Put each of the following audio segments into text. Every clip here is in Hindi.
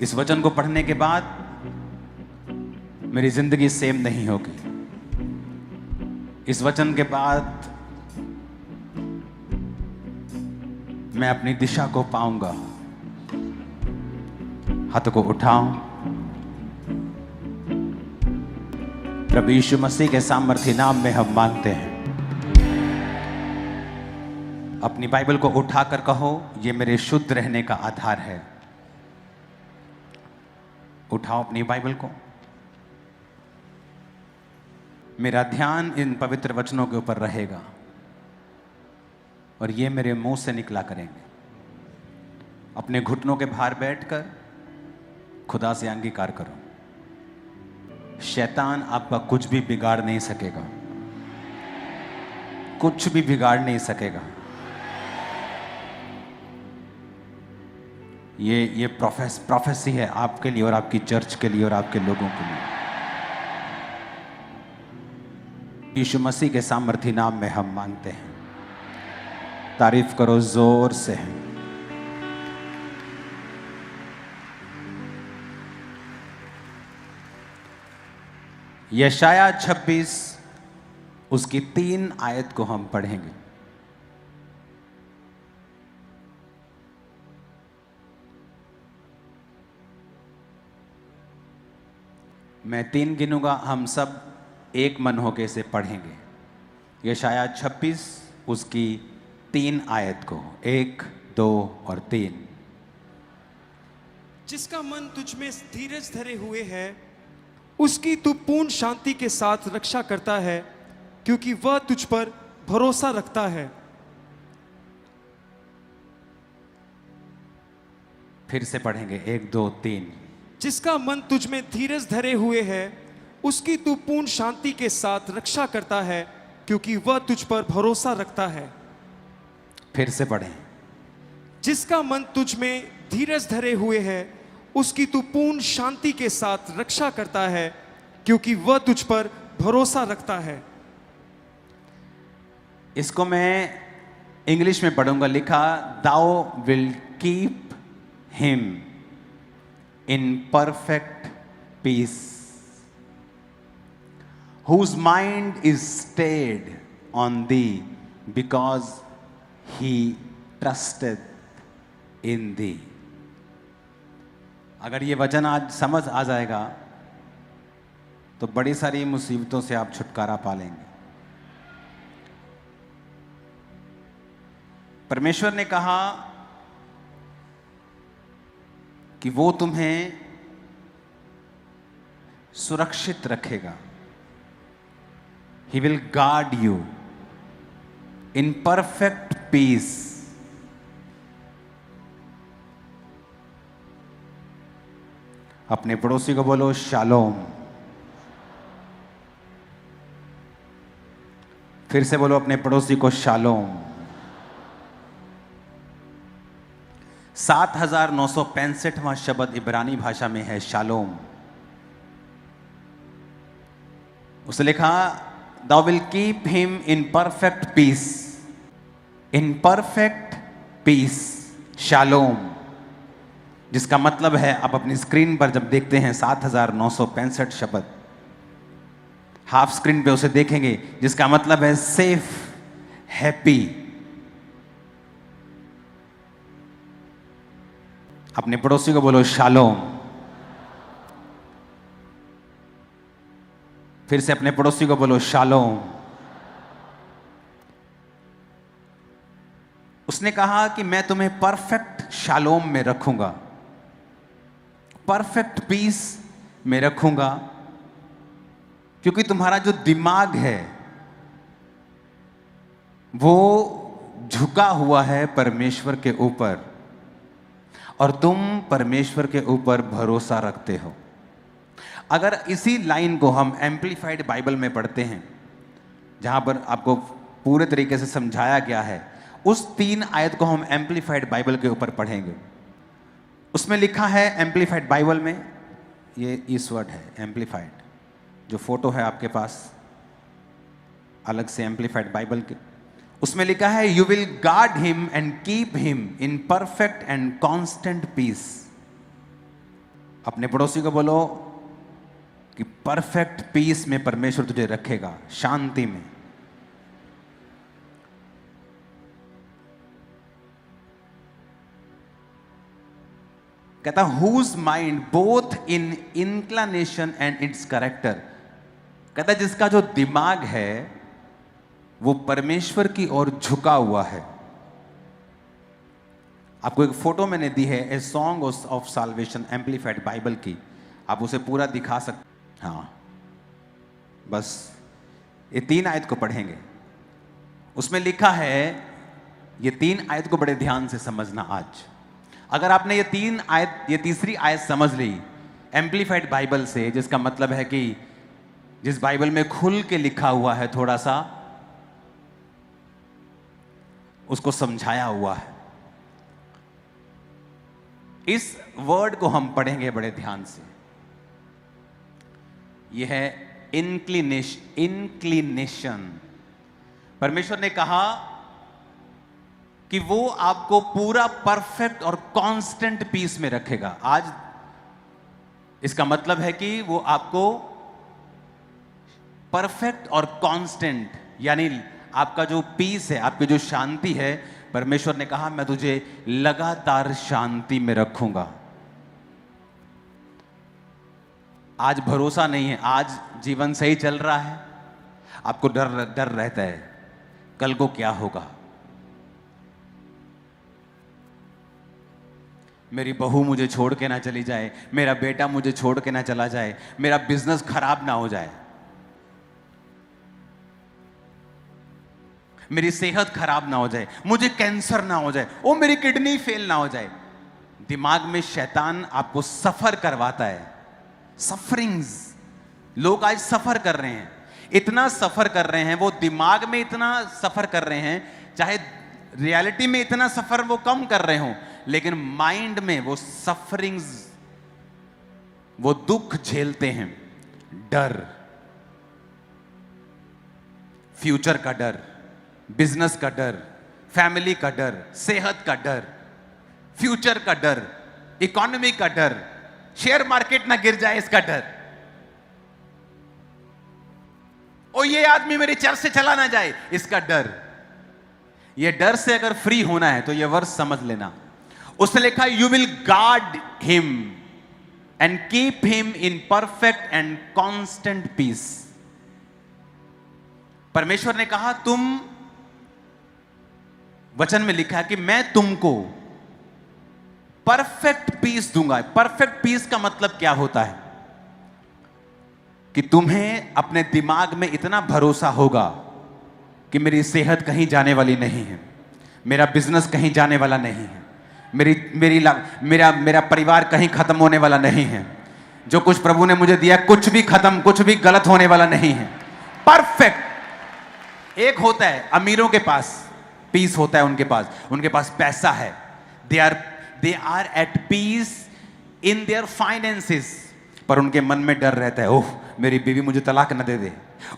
इस वचन को पढ़ने के बाद मेरी जिंदगी सेम नहीं होगी। इस वचन के बाद मैं अपनी दिशा को पाऊंगा। हाथ को उठाऊं, प्रभु यीशु मसीह के सामर्थी नाम में हम मांगते हैं। अपनी बाइबल को उठाकर कहो, ये मेरे शुद्ध रहने का आधार है। उठाओ अपनी बाइबल को। मेरा ध्यान इन पवित्र वचनों के ऊपर रहेगा और ये मेरे मुंह से निकला करेंगे। अपने घुटनों के भार बैठकर खुदा से अंगीकार करो। शैतान आपका कुछ भी बिगाड़ नहीं सकेगा, कुछ भी बिगाड़ नहीं सकेगा। ये प्रोफेसी है आपके लिए और आपकी चर्च के लिए और आपके लोगों के लिए। यीशु मसीह के सामर्थी नाम में हम मांगते हैं। तारीफ करो जोर से। यशाया 26 उसकी 3 आयत को हम पढ़ेंगे। मैं 3 गिनूंगा, हम सब एक मन होकर इसे पढ़ेंगे। यशाया 26 उसकी 3 आयत को, 1, 2 और 3। जिसका मन तुझ में धीरज धरे हुए है, उसकी तू पूर्ण शांति के साथ रक्षा करता है, क्योंकि वह तुझ पर भरोसा रखता है। फिर से पढ़ेंगे, 1, 2, 3। जिसका मन तुझ में धीरज धरे हुए है, उसकी तू पूर्ण शांति के साथ रक्षा करता है, क्योंकि वह तुझ पर भरोसा रखता है। फिर से पढ़ें। जिसका मन तुझ में धीरज धरे हुए है, उसकी तू पूर्ण शांति के साथ रक्षा करता है, क्योंकि वह तुझ पर भरोसा रखता है। इसको मैं इंग्लिश में पढ़ूंगा। लिखा, thou will keep him in perfect peace, whose mind is stayed on thee, because he trusted in thee. अगर ये वचन आज समझ आ जाएगा तो बड़ी सारी मुसीबतों से आप छुटकारा पा लेंगे। परमेश्वर ने कहा कि वो तुम्हें सुरक्षित रखेगा। He will guard you in perfect peace. अपने पड़ोसी को बोलो शालोम। फिर से बोलो अपने पड़ोसी को शालोम। 7965वां शब्द इब्रानी भाषा में है शालोम। उसे लिखा, Thou will keep him in perfect peace. In perfect peace, shalom, जिसका मतलब है, आप अपनी स्क्रीन पर जब देखते हैं 7965 शब्द, हाफ स्क्रीन पे उसे देखेंगे, जिसका मतलब है सेफ, हैप्पी। अपने पड़ोसी को बोलो शालोम। फिर से अपने पड़ोसी को बोलो शालोम। उसने कहा कि मैं तुम्हें परफेक्ट शालोम में रखूंगा, परफेक्ट पीस में रखूंगा, क्योंकि तुम्हारा जो दिमाग है वो झुका हुआ है परमेश्वर के ऊपर और तुम परमेश्वर के ऊपर भरोसा रखते हो। अगर इसी लाइन को हम एम्पलीफाइड बाइबल में पढ़ते हैं, जहां पर आपको पूरे तरीके से समझाया गया है, उस 3 आयत को हम एम्पलीफाइड बाइबल के ऊपर पढ़ेंगे। उसमें लिखा है एम्पलीफाइड बाइबल में, ये इस वर्ड है एम्पलीफाइड, जो फोटो है आपके पास अलग से एम्पलीफाइड बाइबल के, उसमें लिखा है you will guard him and keep him in perfect and constant peace. अपने पड़ोसी को बोलो कि परफेक्ट पीस में परमेश्वर तुझे रखेगा, शांति में। कहता whose mind both in inclination and its character. कहता जिसका जो दिमाग है वो परमेश्वर की ओर झुका हुआ है। आपको एक फोटो मैंने दी है, a song of solvation amplified Bible की, आप उसे पूरा दिखा सकते। हाँ, बस ये 3 आयत को पढ़ेंगे। उसमें लिखा है, ये 3 आयत को बड़े ध्यान से समझना आज। अगर आपने ये तीसरी आयत समझ ली एम्पलीफाइड बाइबल से, जिसका मतलब है कि जिस बाइबल में खुल के लिखा हुआ है, थोड़ा सा उसको समझाया हुआ है, इस वर्ड को हम पढ़ेंगे बड़े ध्यान से। यह है इंक्लिनेशन। परमेश्वर ने कहा कि वो आपको पूरा परफेक्ट और कांस्टेंट पीस में रखेगा। आज इसका मतलब है कि वो आपको परफेक्ट और कांस्टेंट, यानी आपका जो पीस है, आपकी जो शांति है, परमेश्वर ने कहा मैं तुझे लगातार शांति में रखूंगा। आज भरोसा नहीं है, आज जीवन सही चल रहा है, आपको डर रहता है कल को क्या होगा, मेरी बहू मुझे छोड़ के ना चली जाए, मेरा बेटा मुझे छोड़ के ना चला जाए, मेरा बिजनेस खराब ना हो जाए, मेरी सेहत खराब ना हो जाए, मुझे कैंसर ना हो जाए, ओ मेरी किडनी फेल ना हो जाए। दिमाग में शैतान आपको सफर करवाता है। सफरिंग्स, लोग आज सफर कर रहे हैं, इतना सफर कर रहे हैं, वो दिमाग में इतना सफर कर रहे हैं, चाहे रियलिटी में इतना सफर वो कम कर रहे हों, लेकिन माइंड में वो सफरिंग्स, वो दुख झेलते हैं। डर, फ्यूचर का डर, बिजनेस का डर, फैमिली का डर, सेहत का डर, फ्यूचर का डर, इकोनॉमी का डर, शेयर मार्केट ना गिर जाए इसका डर, और ये आदमी मेरे चर्च से चला ना जाए इसका डर। ये डर से अगर फ्री होना है तो ये वर्ष समझ लेना। उसने लिखा you will guard him and keep him in perfect and constant peace. परमेश्वर ने कहा, तुम, वचन में लिखा है कि मैं तुमको परफेक्ट पीस दूंगा। परफेक्ट पीस का मतलब क्या होता है? कि तुम्हें अपने दिमाग में इतना भरोसा होगा कि मेरी सेहत कहीं जाने वाली नहीं है, मेरा बिजनेस कहीं जाने वाला नहीं है, मेरा परिवार कहीं खत्म होने वाला नहीं है, जो कुछ प्रभु ने मुझे दिया कुछ भी खत्म, कुछ भी गलत होने वाला नहीं है। परफेक्ट। एक होता है अमीरों के पास पीस होता है, उनके पास पैसा है, they are at peace in their finances, पर उनके मन में डर रहता है, ओह मेरी बीवी मुझे तलाक न दे दे,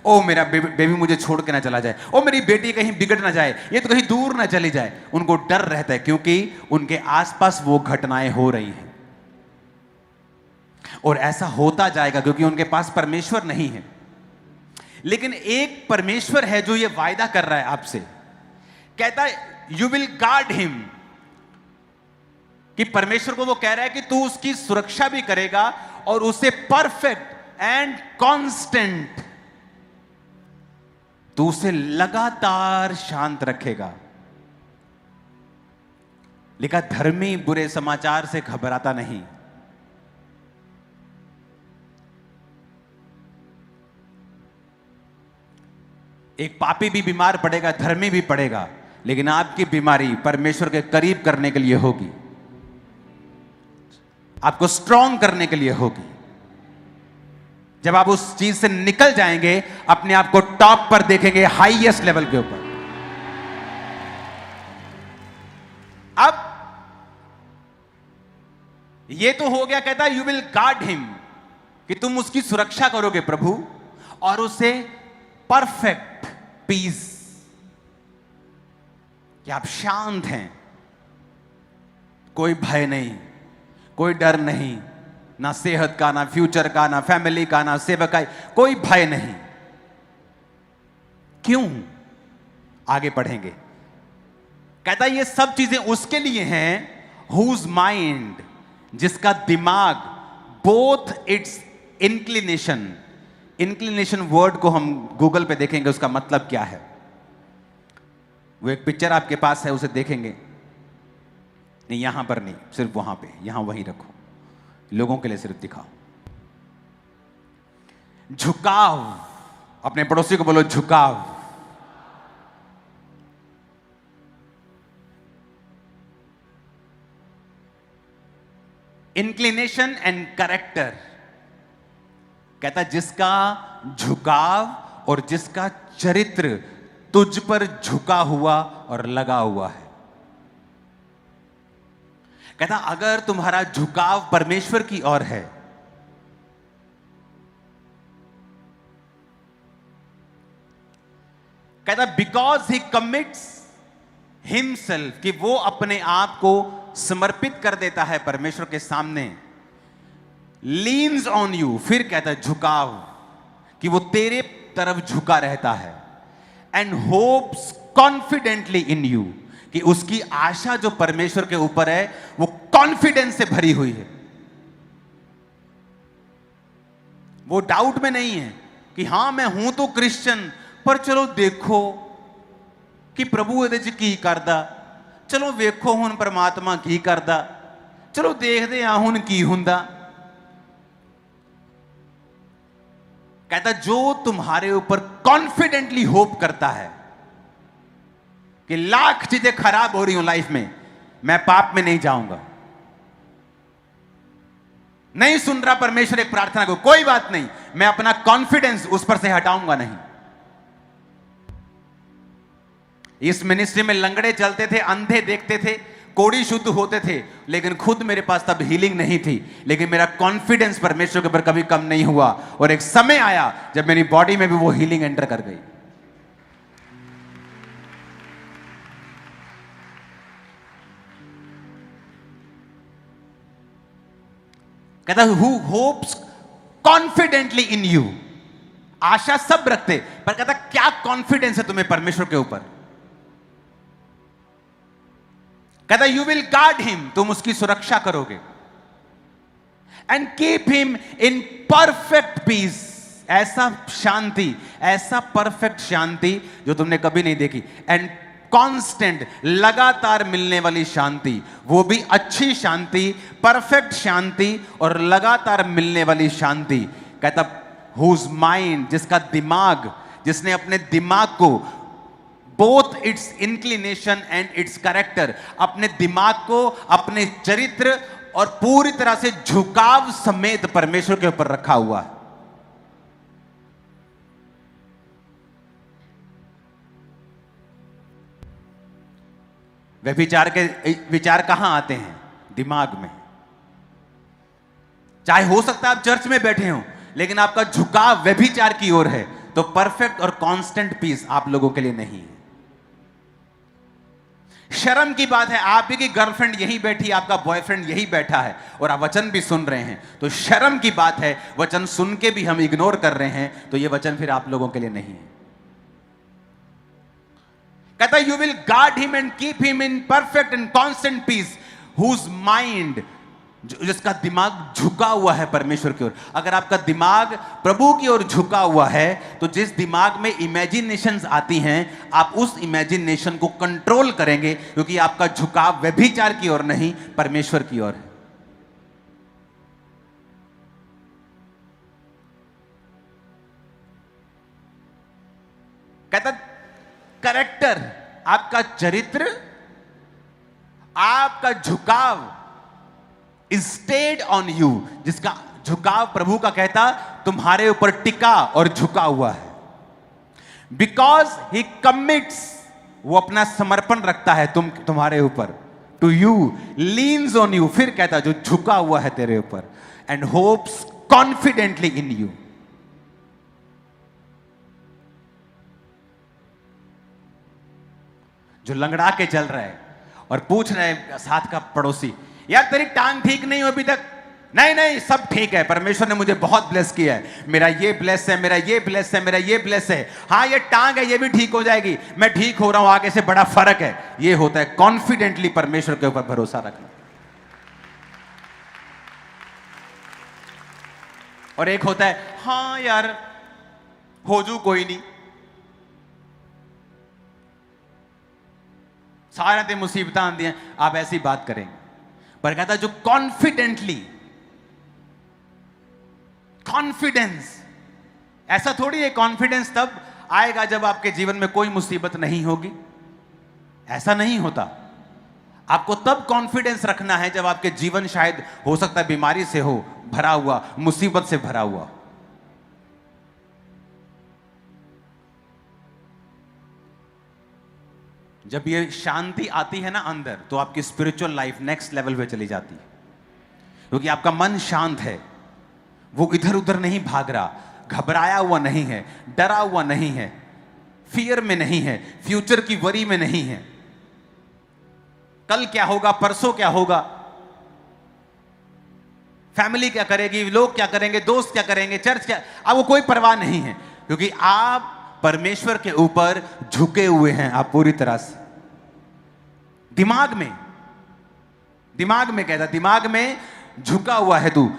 ओ मेरा बेबी मुझे छोड़ के ना चला जाए, ओ मेरी बेटी कहीं बिगड़ ना जाए, ये तो कहीं दूर ना चली जाए। उनको डर रहता है क्योंकि उनके आसपास वो घटनाएं हो रही हैं, और ऐसा होता जाएगा क्योंकि उनके पास परमेश्वर नहीं है। लेकिन एक परमेश्वर है जो ये वायदा कर रहा है आपसे, कहता है यू विल गार्ड हिम, कि परमेश्वर को वो कह रहा है कि तू उसकी सुरक्षा भी करेगा और उसे परफेक्ट एंड कांस्टेंट, तू उसे लगातार शांत रखेगा। लिखा, धर्मी बुरे समाचार से घबराता नहीं। एक पापी भी बीमार पड़ेगा, धर्मी भी पड़ेगा, लेकिन आपकी बीमारी परमेश्वर के करीब करने के लिए होगी, आपको स्ट्रॉन्ग करने के लिए होगी। जब आप उस चीज से निकल जाएंगे, अपने आप को टॉप पर देखेंगे, हाईएस्ट लेवल के ऊपर। अब ये तो हो गया, कहता है यू विल गार्ड हिम, कि तुम उसकी सुरक्षा करोगे प्रभु, और उसे परफेक्ट पीस, कि आप शांत हैं, कोई भय नहीं, कोई डर नहीं, ना सेहत का, ना फ्यूचर का, ना फैमिली का, ना सेवा का, कोई भय नहीं। क्यों? आगे पढ़ेंगे। कहता है ये सब चीजें उसके लिए हैं हुज माइंड, जिसका दिमाग, both it's inclination, inclination word को हम गूगल पे देखेंगे उसका मतलब क्या है। वो एक पिक्चर आपके पास है, उसे देखेंगे। नहीं, यहां पर नहीं, सिर्फ वहां पे, यहां वहीं रखो, लोगों के लिए सिर्फ दिखाओ। झुकाव, अपने पड़ोसी को बोलो झुकाव। इंक्लिनेशन एंड कैरेक्टर, कहता जिसका झुकाव और जिसका चरित्र तुझ पर झुका हुआ और लगा हुआ है। कहता अगर तुम्हारा झुकाव परमेश्वर की ओर है, कहता बिकॉज ही कमिट्स हिमसेल्फ, कि वो अपने आप को समर्पित कर देता है परमेश्वर के सामने, लीन्स ऑन यू, फिर कहता है झुकाव, कि वो तेरे तरफ झुका रहता है, and hopes confidently in you, कि उसकी आशा जो परमेश्वर के ऊपर है वो कॉन्फिडेंस से भरी हुई है। वो डाउट में नहीं है कि हां मैं हूं तो क्रिश्चियन, पर चलो देखो कि प्रभु ਇਹਦੇ ਚ ਕੀ ਕਰਦਾ, ਚਲੋ ਵੇਖੋ ਹੁਣ परमात्मा ਕੀ ਕਰਦਾ, ਚਲੋ ਦੇਖਦੇ ਆ ਹੁਣ ਕੀ ਹੁੰਦਾ। कहता जो तुम्हारे ऊपर कॉन्फिडेंटली होप करता है कि लाख चीजें खराब हो रही हो लाइफ में, मैं पाप में नहीं जाऊंगा, नहीं सुन रहा परमेश्वर एक प्रार्थना को, कोई बात नहीं, मैं अपना कॉन्फिडेंस उस पर से हटाऊंगा नहीं। इस मिनिस्ट्री में लंगड़े चलते थे, अंधे देखते थे, कोड़ी शुद्ध होते थे, लेकिन खुद मेरे पास तब हीलिंग नहीं थी, लेकिन मेरा कॉन्फिडेंस परमेश्वर के ऊपर कभी कम नहीं हुआ, और एक समय आया जब मेरी बॉडी में भी वो हीलिंग एंटर कर गई। कहता हु होप्स कॉन्फिडेंटली इन यू, आशा सब रखते, पर कहता क्या कॉन्फिडेंस है तुम्हें परमेश्वर के ऊपर। कहता यू विल गार्ड हिम, तुम उसकी सुरक्षा करोगे, and keep him in perfect peace, ऐसा शांति, ऐसा परफेक्ट शांति जो तुमने कभी नहीं देखी, एंड कांस्टेंट, लगातार मिलने वाली शांति, वो भी अच्छी शांति, परफेक्ट शांति और लगातार मिलने वाली शांति। कहता हुज माइंड, जिसका दिमाग, जिसने अपने दिमाग को both it's inclination and its character, अपने दिमाग को, अपने चरित्र और पूरी तरह से झुकाव समेत परमेश्वर के ऊपर रखा हुआ है। व्यभिचार के विचार कहां आते हैं? दिमाग में। चाहे हो सकता है आप चर्च में बैठे हो, लेकिन आपका झुकाव व्यभिचार की ओर है, तो परफेक्ट और कांस्टेंट पीस आप लोगों के लिए नहीं है। शर्म की बात है, आप ही की गर्लफ्रेंड यहीं बैठी, आपका बॉयफ्रेंड यहीं बैठा है और आप वचन भी सुन रहे हैं, तो शर्म की बात है, वचन सुन के भी हम इग्नोर कर रहे हैं, तो यह वचन फिर आप लोगों के लिए नहीं है। कहता you will guard him and keep him in perfect and constant peace whose mind, जिसका दिमाग झुका हुआ है परमेश्वर की ओर। अगर आपका दिमाग प्रभु की ओर झुका हुआ है, तो जिस दिमाग में इमेजिनेशंस आती हैं, आप उस इमेजिनेशन को कंट्रोल करेंगे, क्योंकि आपका झुकाव व्यभिचार की ओर नहीं, परमेश्वर की ओर है। कहता कैरेक्टर, आपका चरित्र, आपका झुकाव स्टेड ऑन यू, जिसका झुकाव प्रभु का कहता तुम्हारे ऊपर टिका और झुका हुआ है। बिकॉज ही कमिट्स, वो अपना समर्पण रखता है तुम्हारे ऊपर, to you, leans on you, फिर कहता जो झुका हुआ है तेरे ऊपर, and hopes confidently in you. जो लंगड़ा के चल रहा है और पूछ रहे हैं साथ का पड़ोसी, यार तेरी टांग ठीक नहीं हो अभी तक, नहीं नहीं सब ठीक है, परमेश्वर ने मुझे बहुत ब्लेस किया है, मेरा ये ब्लेस है, मेरा ये ब्लेस है, मेरा ये ब्लेस है, हाँ ये टांग है ये भी ठीक हो जाएगी, मैं ठीक हो रहा हूं, आगे से बड़ा फर्क है। ये होता है कॉन्फिडेंटली परमेश्वर के ऊपर भरोसा रखना। और एक होता है हाँ यार हो जू कोई नहीं, सारा दिन मुसीबत आती हैं, आप ऐसी बात करेंगे। पर कहता जो कॉन्फिडेंटली, कॉन्फिडेंस, ऐसा थोड़ी है कॉन्फिडेंस तब आएगा जब आपके जीवन में कोई मुसीबत नहीं होगी, ऐसा नहीं होता। आपको तब कॉन्फिडेंस रखना है जब आपके जीवन शायद हो सकता है बीमारी से हो भरा हुआ, मुसीबत से भरा हुआ। जब ये शांति आती है ना अंदर, तो आपकी स्पिरिचुअल लाइफ नेक्स्ट लेवल पे चली जाती है, क्योंकि आपका मन शांत है, वो इधर उधर नहीं भाग रहा, घबराया हुआ नहीं है, डरा हुआ नहीं है, फियर में नहीं है, फ्यूचर की वरी में नहीं है, कल क्या होगा, परसों क्या होगा, फैमिली क्या करेगी, लोग क्या करेंगे, दोस्त क्या करेंगे, चर्च क्या, आपको कोई परवाह नहीं है, क्योंकि आप परमेश्वर के ऊपर झुके हुए हैं। आप पूरी तरह से दिमाग में कहता, दिमाग में झुका हुआ है तू,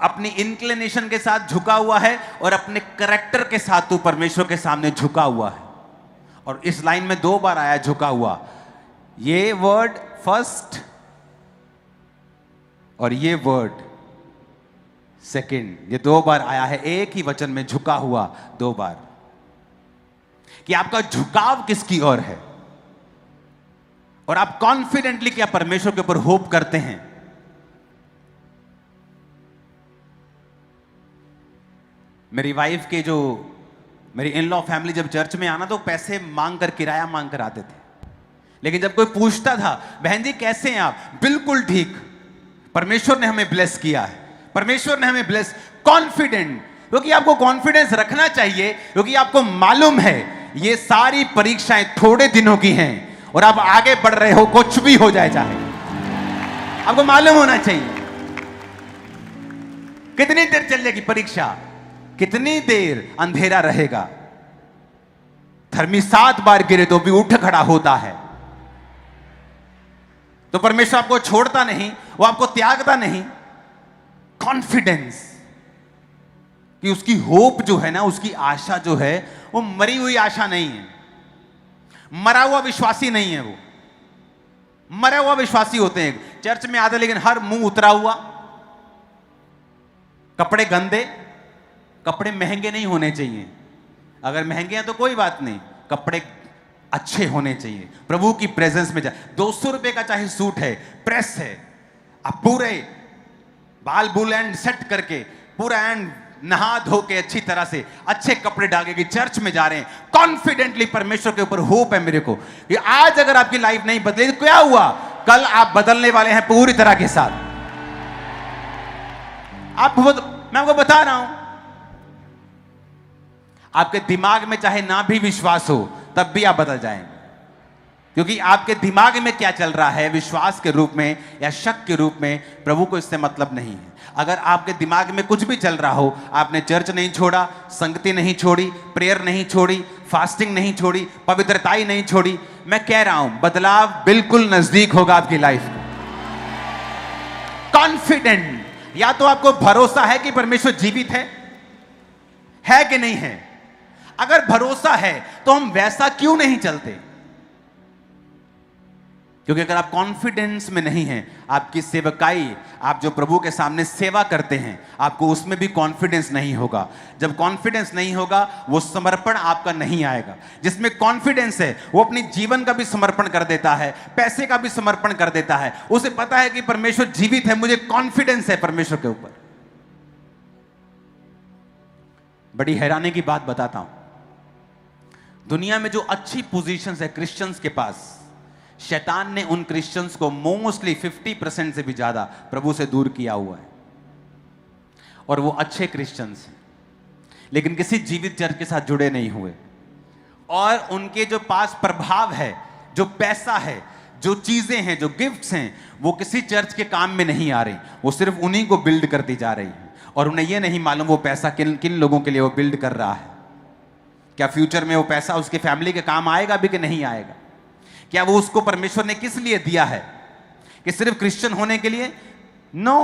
अपनी इंक्लिनेशन के साथ झुका हुआ है और अपने करैक्टर के साथ तू परमेश्वर के सामने झुका हुआ है। और इस लाइन में 2 बार आया झुका हुआ, ये वर्ड फर्स्ट और ये वर्ड सेकंड, ये 2 बार आया है एक ही वचन में, झुका हुआ 2 बार। कि आपका झुकाव किसकी ओर है और आप कॉन्फिडेंटली क्या परमेश्वर के ऊपर होप करते हैं। मेरी वाइफ के जो मेरी इन लॉ फैमिली जब चर्च में आना तो पैसे मांग कर, किराया मांग कर आते थे, लेकिन जब कोई पूछता था बहन जी कैसे हैं आप, बिल्कुल ठीक, परमेश्वर ने हमें ब्लेस किया है, परमेश्वर ने हमें ब्लेस, कॉन्फिडेंट, क्योंकि आपको कॉन्फिडेंस रखना चाहिए, क्योंकि आपको मालूम है ये सारी परीक्षाएं थोड़े दिनों की हैं और आप आगे बढ़ रहे हो, कुछ भी हो जाए चाहे, आपको मालूम होना चाहिए। कितनी देर चलेगी परीक्षा, कितनी देर अंधेरा रहेगा। धर्मी 7 बार गिरे तो भी उठ खड़ा होता है। तो परमेश्वर आपको छोड़ता नहीं, वो आपको त्यागता नहीं। कॉन्फिडेंस कि उसकी होप जो है ना, उसकी आशा जो है वो मरी हुई आशा नहीं है, मरा हुआ विश्वासी नहीं है। वो मरा हुआ विश्वासी होते हैं, चर्च में आते लेकिन हर मुंह उतरा हुआ, कपड़े गंदे, कपड़े महंगे नहीं होने चाहिए, अगर महंगे हैं तो कोई बात नहीं, कपड़े अच्छे होने चाहिए, प्रभु की प्रेजेंस में जाए। 200 रुपए का चाहे सूट है, प्रेस है, आप पूरे बाल बुल एंड सेट करके, पूरा एंड नहा धो के अच्छी तरह से अच्छे कपड़े डाल के चर्च में जा रहे हैं, कॉन्फिडेंटली परमेश्वर के ऊपर होप है मेरे को कि आज अगर आपकी लाइफ नहीं बदली तो क्या हुआ, कल आप बदलने वाले हैं पूरी तरह के साथ। मैं आपको बता रहा हूं, आपके दिमाग में चाहे ना भी विश्वास हो तब भी आप बदल जाएंगे, क्योंकि आपके दिमाग में क्या चल रहा है, विश्वास के रूप में या शक के रूप में, प्रभु को इससे मतलब नहीं है। अगर आपके दिमाग में कुछ भी चल रहा हो, आपने चर्च नहीं छोड़ा, संगति नहीं छोड़ी, प्रेयर नहीं छोड़ी, फास्टिंग नहीं छोड़ी, पवित्रताई नहीं छोड़ी, मैं कह रहा हूं बदलाव बिल्कुल नजदीक होगा आपकी लाइफ का। कॉन्फिडेंट, या तो आपको भरोसा है कि परमेश्वर जीवित है कि नहीं है। अगर भरोसा है तो हम वैसा क्यों नहीं चलते, क्योंकि अगर आप कॉन्फिडेंस में नहीं हैं, आपकी सेवकाई, आप जो प्रभु के सामने सेवा करते हैं, आपको उसमें भी कॉन्फिडेंस नहीं होगा। जब कॉन्फिडेंस नहीं होगा, वो समर्पण आपका नहीं आएगा। जिसमें कॉन्फिडेंस है वो अपनी जीवन का भी समर्पण कर देता है, पैसे का भी समर्पण कर देता है, उसे पता है कि परमेश्वर जीवित है, मुझे कॉन्फिडेंस है परमेश्वर के ऊपर। बड़ी हैरानी की बात बताता हूं, दुनिया में जो अच्छी पोजीशंस है क्रिश्चियंस के पास, शैतान ने उन क्रिश्चियंस को मोस्टली 50% से भी ज्यादा प्रभु से दूर किया हुआ है। और वो अच्छे क्रिश्चियंस हैं, लेकिन किसी जीवित चर्च के साथ जुड़े नहीं हुए, और उनके जो पास प्रभाव है, जो पैसा है, जो चीजें हैं, जो गिफ्ट्स हैं, वो किसी चर्च के काम में नहीं आ रही, वो सिर्फ उन्हीं को बिल्ड करती जा रही है। और उन्हें ये नहीं मालूम वो पैसा किन किन लोगों के लिए वो बिल्ड कर रहा है। क्या फ्यूचर में वो पैसा उसके फैमिली के काम आएगा भी कि नहीं आएगा? क्या वो उसको परमेश्वर ने किस लिए दिया है? कि सिर्फ क्रिश्चियन होने के लिए? नो।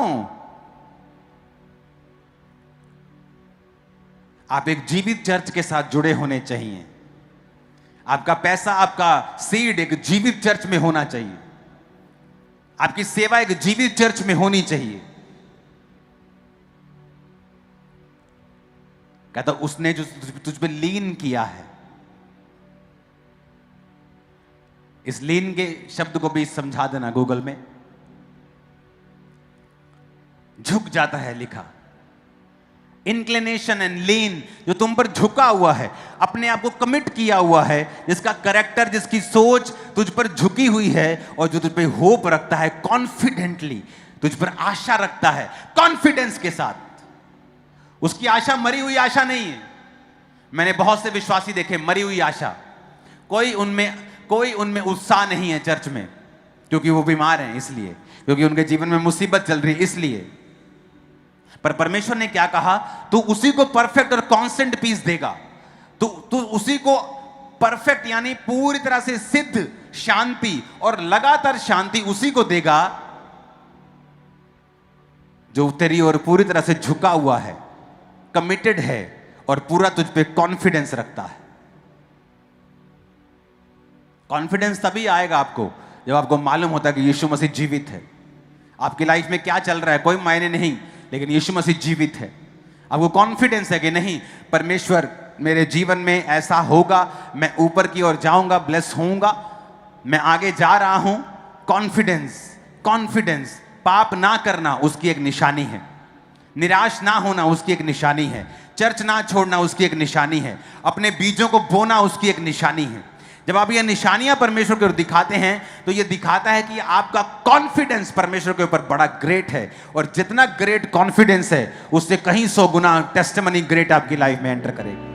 आप एक जीवित चर्च के साथ जुड़े होने चाहिए। आपका पैसा, आपका सीड एक जीवित चर्च में होना चाहिए। आपकी सेवा एक जीवित चर्च में होनी चाहिए। कहता उसने जो तुझ पे लीन किया है, इस लीन के शब्द को भी समझा देना गूगल में। झुक जाता है लिखा, इंक्लिनेशन एंड लीन, जो तुम पर झुका हुआ है, अपने आप को कमिट किया हुआ है, जिसका कैरेक्टर, जिसकी सोच तुझ पर झुकी हुई है और जो तुझ पे होप रखता है, कॉन्फिडेंटली तुझ पर आशा रखता है, कॉन्फिडेंस के साथ। उसकी आशा मरी हुई आशा नहीं है। मैंने बहुत से विश्वासी देखे, मरी हुई आशा। कोई उनमें उत्साह नहीं है चर्च में, क्योंकि वो बीमार हैं इसलिए, क्योंकि उनके जीवन में मुसीबत चल रही है इसलिए। पर परमेश्वर ने क्या कहा? तू उसी को परफेक्ट और कांस्टेंट पीस देगा। तू उसी को परफेक्ट यानी पूरी तरह से सिद्ध शांति और लगातार शांति उसी को देगा जो तेरी ओर पूरी तरह से झुका हुआ है, कमिटेड है और पूरा तुझ पे कॉन्फिडेंस रखता है। कॉन्फिडेंस तभी आएगा आपको जब आपको मालूम होता है कि यीशु मसीह जीवित है। आपकी लाइफ में क्या चल रहा है कोई मायने नहीं, लेकिन यीशु मसीह जीवित है। आपको कॉन्फिडेंस है कि नहीं, परमेश्वर मेरे जीवन में ऐसा होगा, मैं ऊपर की ओर जाऊंगा, ब्लेस होऊंगा, मैं आगे जा रहा हूं। कॉन्फिडेंस। पाप ना करना उसकी एक निशानी है, निराश ना होना उसकी एक निशानी है, चर्च ना छोड़ना उसकी एक निशानी है, अपने बीजों को बोना उसकी एक निशानी है। जब आप ये निशानियां परमेश्वर के ऊपर दिखाते हैं तो ये दिखाता है कि आपका कॉन्फिडेंस परमेश्वर के ऊपर बड़ा ग्रेट है, और जितना ग्रेट कॉन्फिडेंस है उससे कहीं 100 गुना टेस्टिमनी ग्रेट आपकी लाइफ में एंटर करेगी।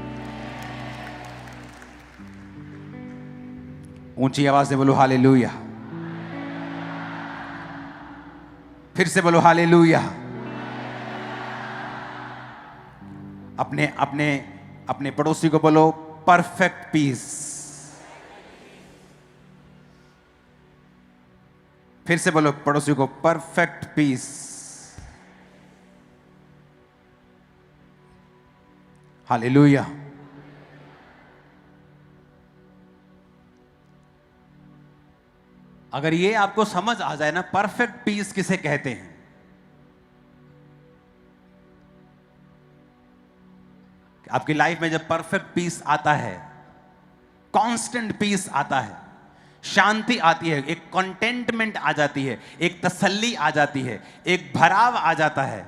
ऊंची आवाज से बोलो हालेलुया। फिर से बोलो हालेलुया। अपने पड़ोसी को बोलो परफेक्ट पीस। फिर से बोलो पड़ोसी को परफेक्ट पीस। हालेलुया। अगर ये आपको समझ आ जाए ना, परफेक्ट पीस किसे कहते हैं, आपकी लाइफ में जब परफेक्ट पीस आता है, कांस्टेंट पीस आता है, शांति आती है, एक कंटेंटमेंट आ जाती है, एक तसल्ली आ जाती है, एक भराव आ जाता है,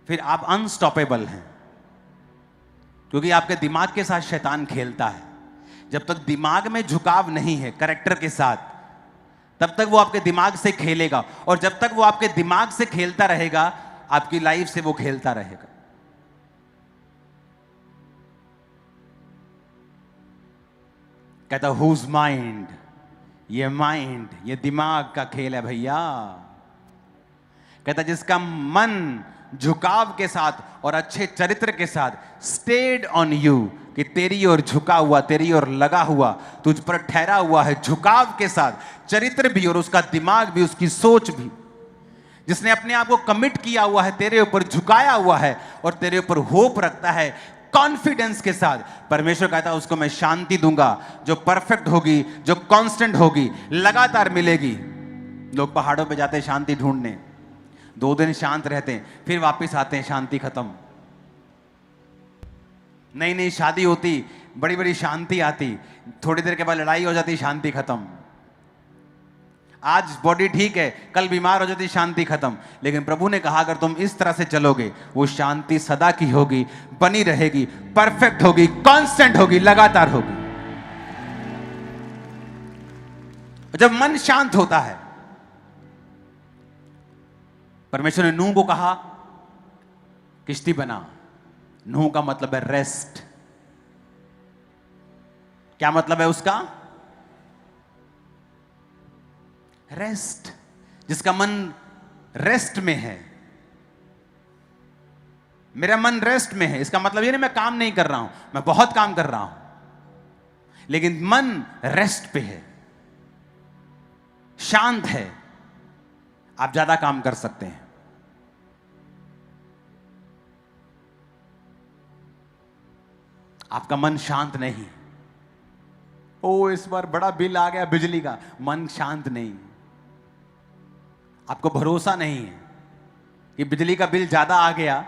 फिर आप अनस्टॉपेबल हैं। क्योंकि आपके दिमाग के साथ शैतान खेलता है। जब तक दिमाग में झुकाव नहीं है कैरेक्टर के साथ, तब तक वो आपके दिमाग से खेलेगा, और जब तक वो आपके दिमाग से खेलता रहेगा, आपकी लाइफ से वो खेलता रहेगा। कहता हुज माइंड, ये दिमाग का खेल है भैया। कहता जिसका मन झुकाव के साथ और अच्छे चरित्र के साथ स्टेड ऑन यू, कि तेरी ओर झुका हुआ, तेरी ओर लगा हुआ, तुझ पर ठहरा हुआ है, झुकाव के साथ, चरित्र भी और उसका दिमाग भी, उसकी सोच भी, जिसने अपने आप को कमिट किया हुआ है, तेरे ऊपर झुकाया हुआ है और तेरे ऊपर होप रखता है कॉन्फिडेंस के साथ। परमेश्वर कहता है उसको मैं शांति दूंगा जो परफेक्ट होगी, जो कांस्टेंट होगी, लगातार मिलेगी। लोग पहाड़ों पे जाते हैं शांति ढूंढने, 2 दिन शांत रहते हैं, फिर वापस आते हैं, शांति खत्म। नई नई शादी होती, बड़ी बड़ी शांति आती, थोड़ी देर के बाद लड़ाई हो जाती, शांति खत्म। आज बॉडी ठीक है, कल बीमार हो जाती, शांति खत्म। लेकिन प्रभु ने कहा अगर तुम इस तरह से चलोगे, वो शांति सदा की होगी, बनी रहेगी, परफेक्ट होगी, कांस्टेंट होगी, लगातार होगी। जब मन शांत होता है, परमेश्वर ने नूह को कहा किश्ती बना। नूह का मतलब है रेस्ट। क्या मतलब है उसका? रेस्ट, जिसका मन रेस्ट में है। मेरा मन रेस्ट में है, इसका मतलब ये नहीं मैं काम नहीं कर रहा हूं, मैं बहुत काम कर रहा हूं, लेकिन मन रेस्ट पे है, शांत है। आप ज्यादा काम कर सकते हैं। आपका मन शांत नहीं। ओ, इस बार बड़ा बिल आ गया बिजली का, मन शांत नहीं। आपको भरोसा नहीं है कि बिजली का बिल ज्यादा आ गया,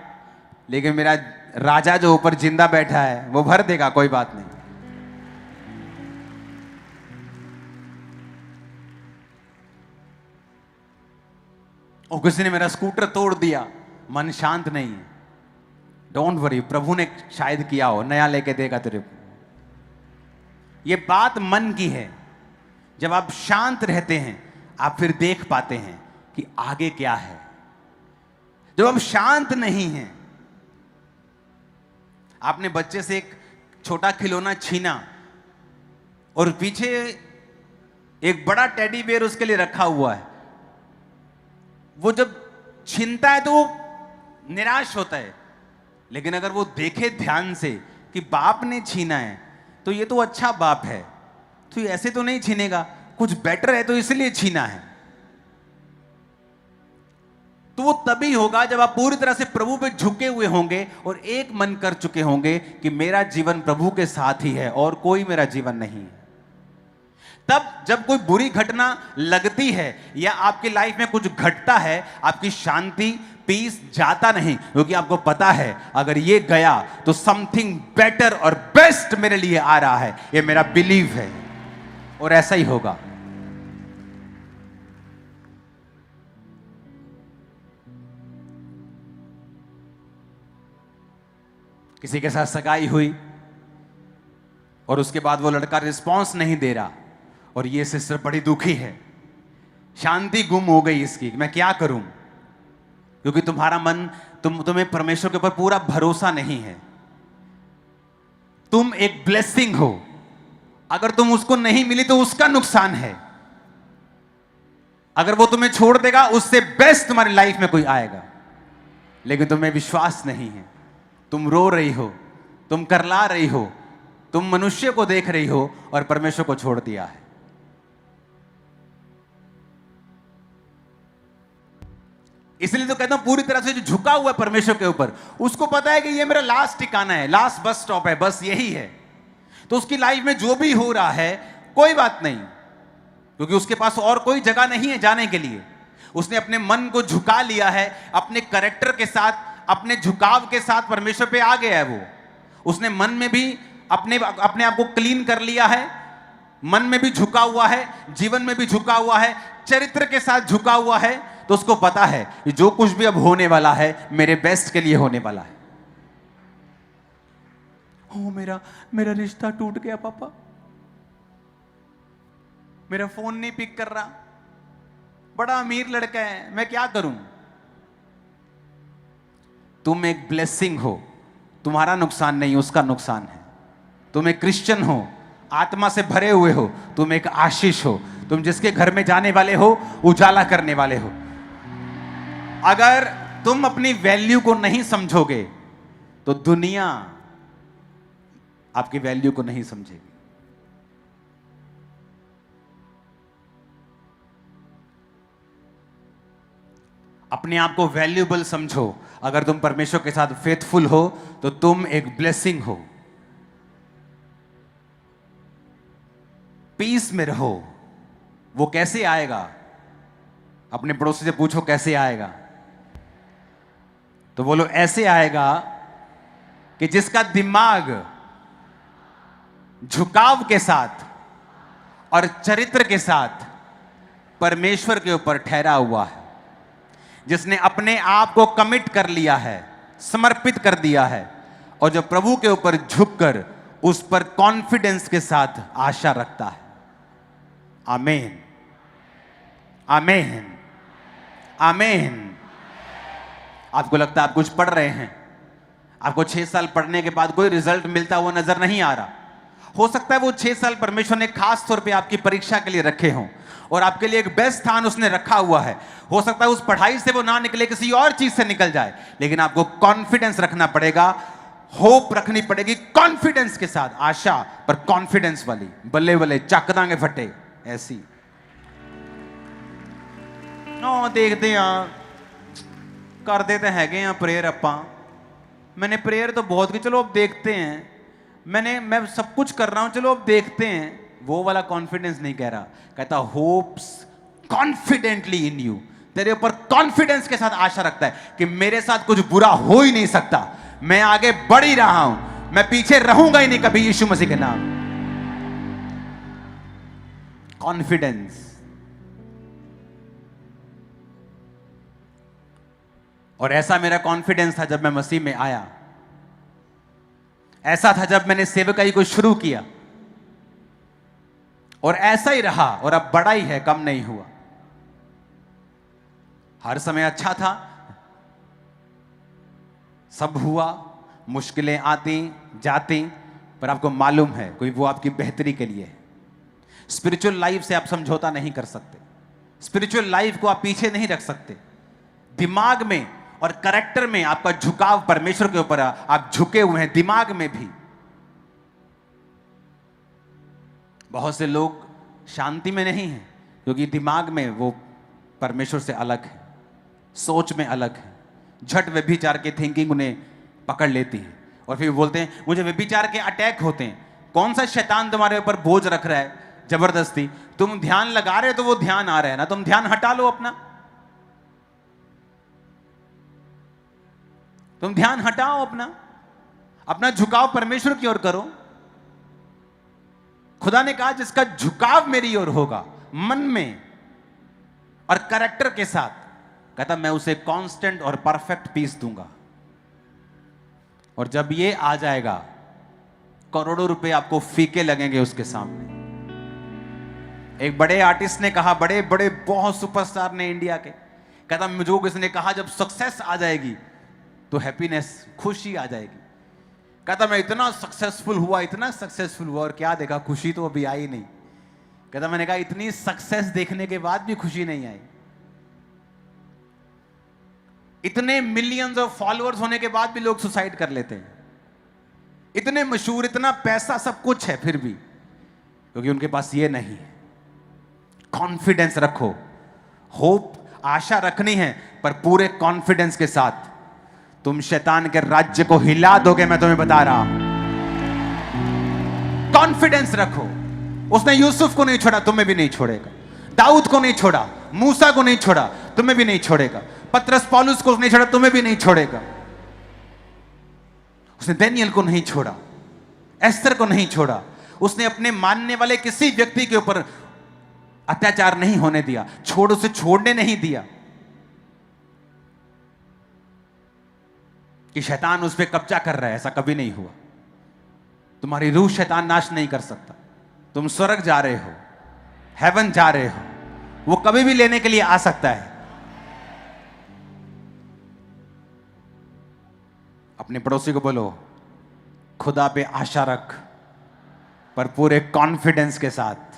लेकिन मेरा राजा जो ऊपर जिंदा बैठा है वो भर देगा, कोई बात नहीं। और किसी ने मेरा स्कूटर तोड़ दिया, मन शांत नहीं है। डोंट वरी, प्रभु ने शायद किया हो, नया लेके देगा तेरे को। ये बात मन की है। जब आप शांत रहते हैं आप फिर देख पाते हैं कि आगे क्या है। जब आप शांत नहीं हैं, आपने बच्चे से एक छोटा खिलौना छीना और पीछे एक बड़ा टेडी बेयर उसके लिए रखा हुआ है, वो जब छीनता है तो वो निराश होता है। लेकिन अगर वो देखे ध्यान से कि बाप ने छीना है तो ये तो अच्छा बाप है, तो ये ऐसे तो नहीं छीनेगा, कुछ बेटर है तो इसलिए छीना है। तो वो तभी होगा जब आप पूरी तरह से प्रभु पे झुके हुए होंगे और एक मन कर चुके होंगे कि मेरा जीवन प्रभु के साथ ही है और कोई मेरा जीवन नहीं है। तब जब कोई बुरी घटना लगती है या आपकी लाइफ में कुछ घटता है, आपकी शांति, पीस जाता नहीं, क्योंकि आपको पता है अगर ये गया तो समथिंग बेटर और बेस्ट मेरे लिए आ रहा है। ये मेरा बिलीव है और ऐसा ही होगा। किसी के साथ सगाई हुई और उसके बाद वो लड़का रिस्पॉन्स नहीं दे रहा और ये सिस्टर बड़ी दुखी है, शांति गुम हो गई इसकी, मैं क्या करूं? क्योंकि तुम्हारा मन, तुम्हें परमेश्वर के ऊपर पूरा भरोसा नहीं है। तुम एक ब्लेसिंग हो, अगर तुम उसको नहीं मिली तो उसका नुकसान है। अगर वो तुम्हें छोड़ देगा उससे बेस्ट तुम्हारी लाइफ में कोई आएगा, लेकिन तुम्हें विश्वास नहीं है। तुम रो रही हो, तुम करला रही हो, तुम मनुष्य को देख रही हो और परमेश्वर को छोड़ दिया है। इसलिए तो कहता हूं पूरी तरह से जो झुका हुआ है परमेश्वर के ऊपर, उसको पता है कि ये मेरा लास्ट ठिकाना है, लास्ट बस स्टॉप है, बस यही है। तो उसकी लाइफ में जो भी हो रहा है कोई बात नहीं, क्योंकि उसके पास और कोई जगह नहीं है जाने के लिए। उसने अपने मन को झुका लिया है, अपने कैरेक्टर के साथ, अपने झुकाव के साथ परमेश्वर पे आ गया है। वो उसने मन में भी अपने आप को क्लीन कर लिया है, मन में भी झुका हुआ है, जीवन में भी झुका हुआ है, चरित्र के साथ झुका हुआ है। तो उसको पता है कि जो कुछ भी अब होने वाला है मेरे बेस्ट के लिए होने वाला है। ओ, मेरा रिश्ता टूट गया पापा, मेरा फोन नहीं पिक कर रहा, बड़ा अमीर लड़का है, मैं क्या करूं? तुम एक ब्लेसिंग हो, तुम्हारा नुकसान नहीं उसका नुकसान है। तुम एक क्रिश्चियन हो, आत्मा से भरे हुए हो, तुम एक आशीष हो। तुम जिसके घर में जाने वाले हो उजाला करने वाले हो। अगर तुम अपनी वैल्यू को नहीं समझोगे तो दुनिया आपकी वैल्यू को नहीं समझेगी। अपने आप को वैल्यूएबल समझो। अगर तुम परमेश्वर के साथ फेथफुल हो तो तुम एक ब्लेसिंग हो। पीस में रहो। वो कैसे आएगा? अपने पड़ोसी से पूछो कैसे आएगा, तो बोलो ऐसे आएगा कि जिसका दिमाग झुकाव के साथ और चरित्र के साथ परमेश्वर के ऊपर ठहरा हुआ है, जिसने अपने आप को कमिट कर लिया है, समर्पित कर दिया है, और जो प्रभु के ऊपर झुककर उस पर कॉन्फिडेंस के साथ आशा रखता है। आमीन, आमीन, आमीन। आपको लगता है आप कुछ पढ़ रहे हैं, आपको 6 साल पढ़ने के बाद कोई रिजल्ट मिलता हुआ नजर नहीं आ रहा, हो सकता है वो 6 साल परमेश्वर ने खास तौर पे आपकी परीक्षा के लिए रखे हों और आपके लिए एक बेस्ट स्थान उसने रखा हुआ है। हो सकता है उस पढ़ाई से वो ना निकले, किसी और चीज से निकल जाए, लेकिन आपको कॉन्फिडेंस रखना पड़ेगा, होप रखनी पड़ेगी कॉन्फिडेंस के साथ, आशा पर कॉन्फिडेंस वाली। बल्ले बल्ले चक दांगे फटे ऐसी। देखते हैं कर देते हैं प्रेयर अपा। मैंने प्रेयर तो बहुत की, चलो अब देखते हैं। मैं सब कुछ कर रहा हूं, चलो अब देखते हैं। वो वाला कॉन्फिडेंस नहीं कह रहा, कहता होप्स कॉन्फिडेंटली इन यू। तेरे ऊपर कॉन्फिडेंस के साथ आशा रखता है कि मेरे साथ कुछ बुरा हो ही नहीं सकता, मैं आगे बढ़ ही रहा हूं, मैं पीछे रहूंगा ही नहीं कभी यीशु मसीह के नाम। कॉन्फिडेंस। और ऐसा मेरा कॉन्फिडेंस था जब मैं मसीह में आया, ऐसा था जब मैंने सेवकाई को शुरू किया, और ऐसा ही रहा और अब बड़ा ही है, कम नहीं हुआ। हर समय अच्छा था, सब हुआ, मुश्किलें आती जाती, पर आपको मालूम है कोई वो आपकी बेहतरी के लिए है। स्पिरिचुअल लाइफ से आप समझौता नहीं कर सकते, स्पिरिचुअल लाइफ को आप पीछे नहीं रख सकते। दिमाग में और कैरेक्टर में आपका झुकाव परमेश्वर के ऊपर, आप झुके हुए हैं दिमाग में भी। बहुत से लोग शांति में नहीं हैं क्योंकि दिमाग में वो परमेश्वर से अलग है, सोच में अलग है। झट व्यभिचार की थिंकिंग उन्हें पकड़ लेती है और फिर बोलते हैं मुझे व्यभिचार के अटैक होते हैं। कौन सा शैतान तुम्हारे ऊपर बोझ रख रहा है जबरदस्ती? तुम ध्यान लगा रहे हो तो वो ध्यान आ रहा है ना, तुम ध्यान हटा लो अपना, तुम ध्यान हटाओ अपना झुकाव परमेश्वर की ओर करो। खुदा ने कहा जिसका झुकाव मेरी ओर होगा मन में और कैरेक्टर के साथ, कहता मैं उसे कांस्टेंट और परफेक्ट पीस दूंगा। और जब ये आ जाएगा, करोड़ों रुपए आपको फीके लगेंगे उसके सामने। एक बड़े आर्टिस्ट ने कहा, बड़े बड़े बहुत सुपरस्टार ने इंडिया के, कहता मुझे किसी ने कहा जब सक्सेस आ जाएगी तो हैप्पीनेस, खुशी आ जाएगी। कहता मैं इतना सक्सेसफुल हुआ और क्या देखा, खुशी तो अभी आई नहीं। कहता मैंने कहा इतनी सक्सेस देखने के बाद भी खुशी नहीं आई, इतने मिलियंस ऑफ फॉलोअर्स होने के बाद भी लोग सुसाइड कर लेते हैं, इतने मशहूर, इतना पैसा, सब कुछ है, फिर भी क्योंकि उनके पास ये नहीं है। कॉन्फिडेंस रखो, होप, आशा रखनी है, पर पूरे कॉन्फिडेंस के साथ तुम शैतान के राज्य को हिला दोगे, मैं तुम्हें बता रहा हूं। कॉन्फिडेंस रखो। उसने यूसुफ को नहीं छोड़ा, तुम्हें भी नहीं छोड़ेगा। दाऊद को नहीं छोड़ा, मूसा को नहीं छोड़ा, तुम्हें भी नहीं छोड़ेगा। पतरस पौलुस को नहीं छोड़ा, तुम्हें भी नहीं छोड़ेगा। उसने दानियेल को नहीं छोड़ा, एस्तर को नहीं छोड़ा। उसने अपने मानने वाले किसी व्यक्ति के ऊपर अत्याचार नहीं होने दिया, उसे छोड़ने नहीं दिया कि शैतान उस पर कब्जा कर रहा है। ऐसा कभी नहीं हुआ। तुम्हारी रूह शैतान नाश नहीं कर सकता। तुम स्वर्ग जा रहे हो, हेवन जा रहे हो, वो कभी भी लेने के लिए आ सकता है। अपने पड़ोसी को बोलो खुदा पे आशा रख, पर पूरे कॉन्फिडेंस के साथ।